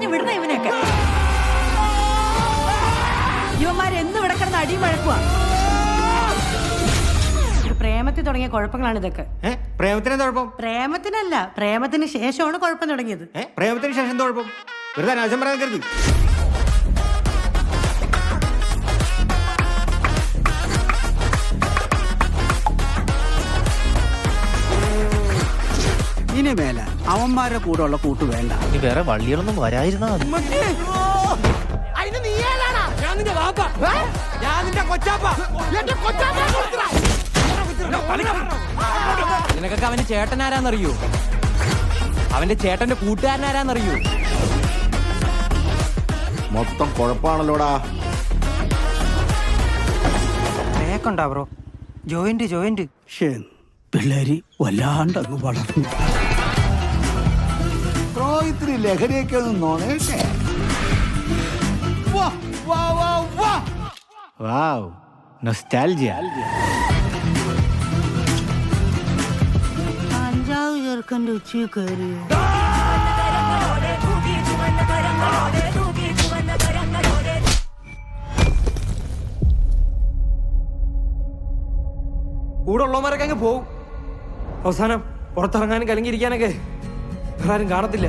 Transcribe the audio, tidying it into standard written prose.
പറഞ്ഞു വിടണ ഇവനൊക്കെ. ഇവന്മാരെന്നും ഇവിടെ കിടന്ന് അടിയും വഴക്കുവാ. പ്രേമത്തിൽ തുടങ്ങിയ കുഴപ്പങ്ങളാണ് ഇതൊക്കെ. പ്രേമത്തിന് കുഴപ്പം? പ്രേമത്തിനല്ല, പ്രേമത്തിന് ശേഷമാണ് കുഴപ്പം തുടങ്ങിയത്. പ്രേമത്തിന് ശേഷം എന്താ കുഴപ്പം? വെറുതെ അനാവശ്യം പറയാൻ കരുത്. ഇനി മേല അവന്മാരുടെ കൂടെ ഉള്ള കൂട്ട് വേണ്ട. ഇനി വേറെ വള്ളികളൊന്നും വരായിരുന്നാ മതി. നിനക്കൊക്കെ അവന്റെ ചേട്ടനാരാന്നറിയോ? അവന്റെ ചേട്ടന്റെ കൂട്ടുകാരനാരാന്നറിയോ? മൊത്തം കുഴപ്പാണല്ലോടാ. കേക്കണ്ടാ ബ്രോ? ജോയിന്റ് പിള്ളേര് വല്ലാണ്ടങ്ങ് വളർന്നു. ഇത്തിരി ലഹരിയൊക്കെ ഒന്ന് നോണേട്ടെ. വാവ്, നൊസ്റ്റാൾജിയ. അഞ്ചാവ് ചെറുക്കൻ്റെ ഉച്ചയിൽ കയറി. കൂടെ ഉള്ളവന്മാരൊക്കെ അങ്ങ് പോവും. അവസാനം പുറത്തിറങ്ങാനും കലങ്ങിയിരിക്കാനൊക്കെ വേറെ ആരും കാണത്തില്ല.